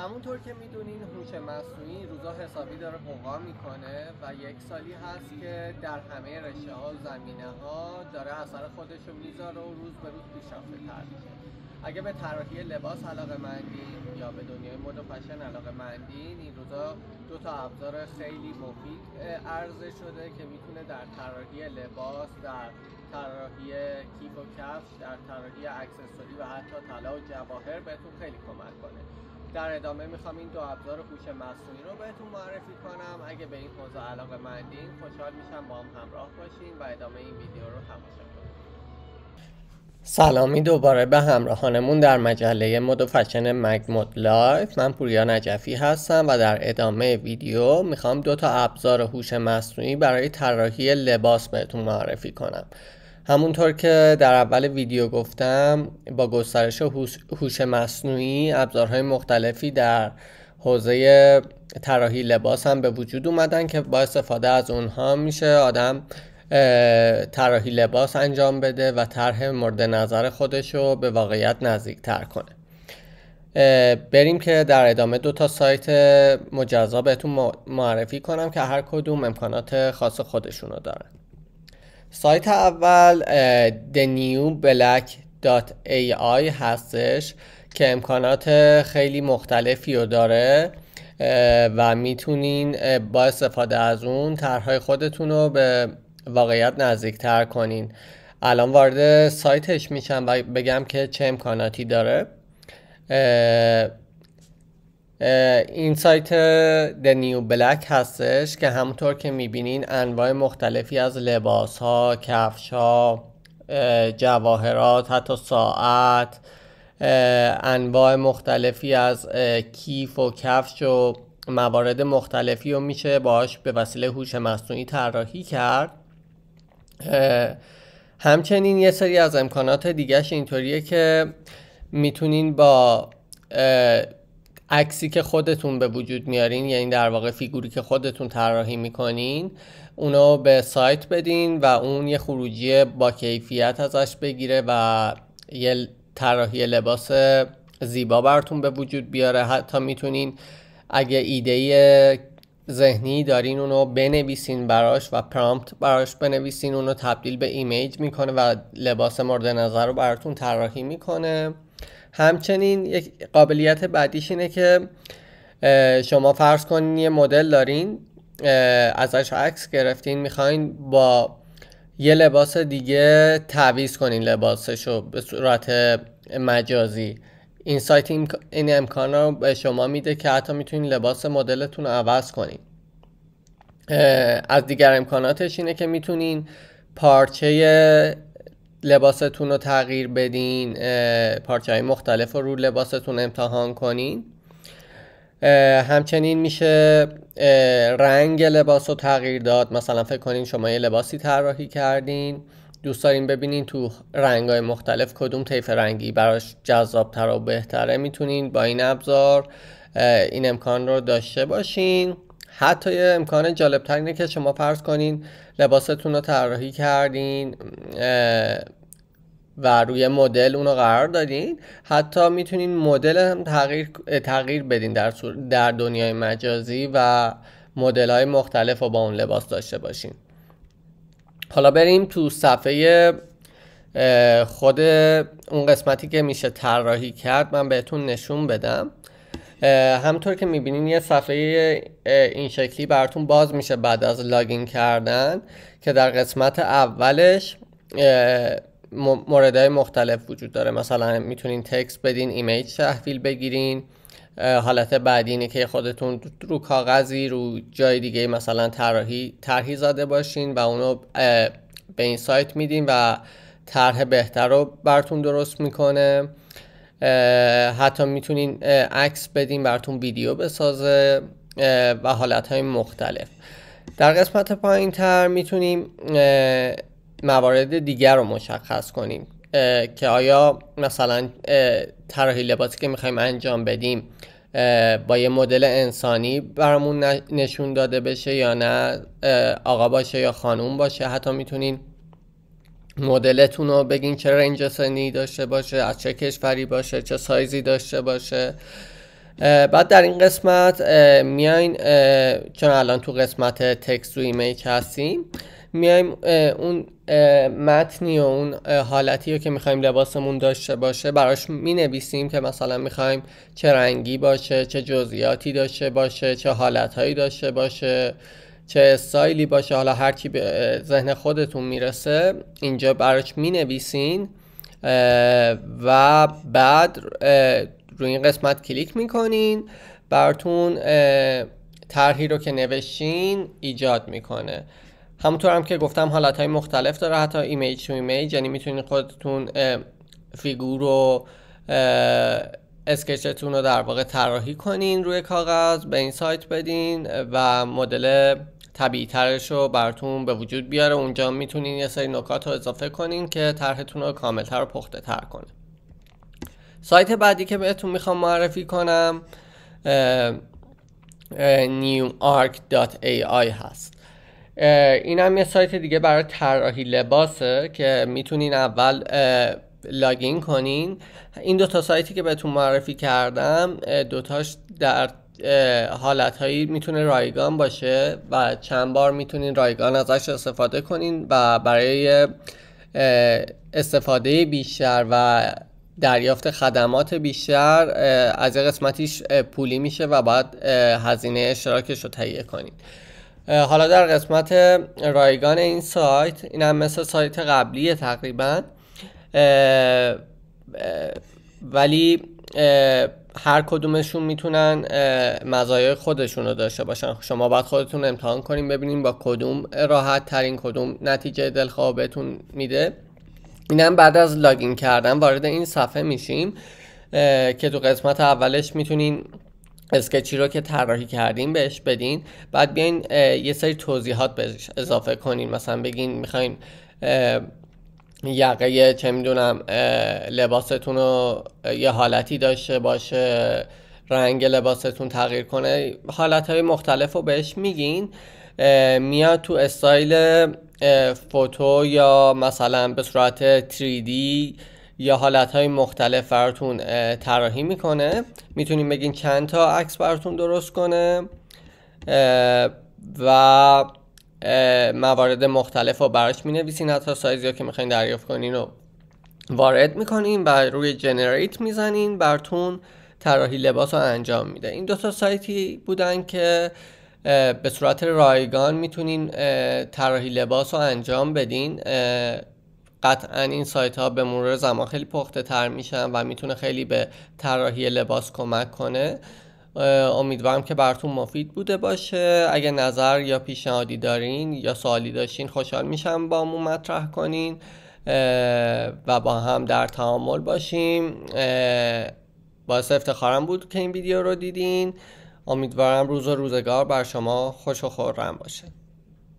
همونطور که میدونین هوش مصنوعی این روزا حسابی داره قوقا میکنه و یک سالی هست که در همه رشته ها و زمینه ها داره اثر خودش رو میذاره و روز به روز پیشرفته تر میشه. اگه به طراحی لباس علاقه مندین یا به دنیای مد و فشن علاقه مندین، این روزا دو تا ابزار خیلی مفید عرضه شده که میتونه در طراحی لباس، در طراحی کیف و کفش، در طراحی اکسسوری و حتی طلا و جواهر بهتون خیلی کمک کنه. در ادامه میخوام این دو ابزار هوش مصنوعی رو بهتون معرفی کنم. اگه به این حوزه علاقه مندین خوشحال میشم با هم همراه باشین و ادامه این ویدیو رو تماشا کنید. سلامی دوباره به همراهانمون در مجله مد و فشن مگ مد لایف. من پوریا نجفی هستم و در ادامه ویدیو میخوام دو تا ابزار هوش مصنوعی برای طراحی لباس بهتون معرفی کنم. همونطور که در اول ویدیو گفتم، با گسترش هوش مصنوعی ابزارهای مختلفی در حوزه طراحی لباس هم به وجود اومدن که با استفاده از اونها میشه آدم طراحی لباس انجام بده و طرح مورد نظر خودش رو به واقعیت نزدیک تر کنه. بریم که در ادامه دو تا سایت مجزا بهتون معرفی کنم که هر کدوم امکانات خاص خودشون رو دارن. سایت اول thenewblack.ai هستش که امکانات خیلی مختلفی رو داره و میتونین با استفاده از اون طرحهای خودتون رو به واقعیت نزدیک تر کنین. الان وارد سایتش میشم و بگم که چه امکاناتی داره. این سایت The New Black هستش که همونطور که میبینین انواع مختلفی از لباس ها، کفش ها، جواهرات، حتی ساعت، انواع مختلفی از کیف و کفش و موارد مختلفی رو میشه باهاش به وسیله هوش مصنوعی طراحی کرد. همچنین یه سری از امکانات دیگهش اینطوریه که میتونین با عکسی که خودتون به وجود میارین، یعنی در واقع فیگوری که خودتون طراحی میکنین، اونو به سایت بدین و اون یه خروجی با کیفیت ازش بگیره و یه طراحی لباس زیبا براتون به وجود بیاره. حتی میتونین اگه ایده ذهنی دارین اونو بنویسین براش و پرامپت براش بنویسین، اونو تبدیل به ایمیج میکنه و لباس مورد نظر رو براتون طراحی میکنه. همچنین یک قابلیت بعدیش اینه که شما فرض کنین یه مدل دارین، ازش عکس گرفتین، میخواین با یه لباس دیگه تعویض کنین لباسشو به صورت مجازی. این سایت این امکان رو به شما میده که حتی میتونین لباس مدلتون رو عوض کنین. از دیگر امکاناتش اینه که میتونین پارچه لباستون رو تغییر بدین، پارچه های مختلف رو لباستون امتحان کنین. همچنین میشه رنگ لباس رو تغییر داد. مثلا فکر کنین شما یه لباسی طراحی کردین، دوست دارین ببینین تو رنگ‌های مختلف کدوم طیف رنگی براش جذاب‌تر و بهتره، میتونین با این ابزار این امکان رو داشته باشین. حتی یه امکان جالب‌تر اینه که شما فرض کنین لباستون رو طراحی کردین و روی مدل اونو قرار دادین، حتی میتونین مدل هم تغییر بدین در دنیای مجازی و مدل های مختلف رو با اون لباس داشته باشین. حالا بریم تو صفحه خود اون قسمتی که میشه طراحی کرد، من بهتون نشون بدم. همونطور که میبینین یه صفحه این شکلی براتون باز میشه بعد از لاگین کردن که در قسمت اولش موردهای مختلف وجود داره. مثلا میتونین تکست بدین، ایمیج تحویل بگیرین. حالت بعدی اینه که خودتون رو کاغذی رو جای دیگه مثلا طرحی زده باشین و اونو به این سایت میدین و طرح بهتر رو براتون درست میکنه. حتی میتونین عکس بدین براتون ویدیو بسازه و حالتهای مختلف. در قسمت پایین تر میتونیم موارد دیگر رو مشخص کنیم که آیا مثلا طراحی لباسی که میخوایم انجام بدیم با یه مدل انسانی برامون نشون داده بشه یا نه، آقا باشه یا خانوم باشه. حتی میتونین مدلتون رو بگین چه رنج سنی داشته باشه، از چه کشوری باشه، چه سایزی داشته باشه. بعد در این قسمت میاین، چون الان تو قسمت تکست و ایمیج هستیم، میایم اون متنی و اون حالتی رو که میخوایم لباسمون داشته باشه براش مینویسیم که مثلا میخوایم چه رنگی باشه، چه جزئیاتی داشته باشه، چه حالتهایی داشته باشه، چه استایلی باشه، حالا هر کی به ذهن خودتون میرسه اینجا براش مینویسین و بعد روی این قسمت کلیک میکنین، براتون طرحی رو که نوشتین ایجاد میکنه. همونطور هم که گفتم حالتهای مختلف داره، حتی ایمیج تو ایمیج، یعنی میتونید خودتون فیگور و اسکچتون رو در واقع طراحی کنین روی کاغذ، به این سایت بدین و مدل طبیعی ترش رو براتون به وجود بیاره. اونجا میتونین یه سری نکات رو اضافه کنین که طرحتون رو کاملتر و پخته تر کنه. سایت بعدی که بهتون میخوام معرفی کنم newark.ai هست. این هم یه سایت دیگه برای طراحی لباسه که میتونین اول لاگین کنین. این دوتا سایتی که بهتون معرفی کردم دوتاش در حالتهایی میتونه رایگان باشه و چند بار میتونین رایگان ازش استفاده کنین و برای استفاده بیشتر و دریافت خدمات بیشتر از قسمتیش پولی میشه و باید هزینه اشتراکش رو تهیه کنین. حالا در قسمت رایگان این سایت، این هم مثل سایت قبلیه تقریبا، ولی هر کدومشون میتونن مزایای خودشون رو داشته باشن. شما باید خودتون امتحان کنین ببینین با کدوم راحت ترین، کدوم نتیجه دلخواه بهتون میده. اینم بعد از لاگین کردن وارد این صفحه میشیم که تو قسمت اولش میتونین اسکچی رو که طراحی کردین بهش بدین، بعد بیاین یه سری توضیحات بهش اضافه کنین. مثلا بگین میخواین یقه چه میدونم لباستون رو یه حالتی داشته باشه، رنگ لباستون تغییر کنه، حالتهای مختلف رو بهش میگین. میاد تو استایل فوتو یا مثلا به صورت 3D یا حالتهای مختلف براتون طراحی میکنه. میتونین بگین چند تا عکس براتون درست کنه و موارد مختلف رو براش مینویسین، حتی سایزی که میخواین دریافت کنین رو وارد میکنین و روی جنریت میزنین، براتون طراحی لباس رو انجام میده. این دوتا سایتی بودن که به صورت رایگان میتونین طراحی لباس رو انجام بدین. قطعا این سایت ها به مرور زمان خیلی پخته تر میشن و میتونه خیلی به طراحی لباس کمک کنه. امیدوارم که براتون مفید بوده باشه. اگه نظر یا پیشنهادی دارین یا سوالی داشتین خوشحال میشم با همون مطرح کنین و با هم در تعامل باشیم. باعث افتخارم بود که این ویدیو رو دیدین. امیدوارم روز و روزگار بر شما خوش و خرم باشه.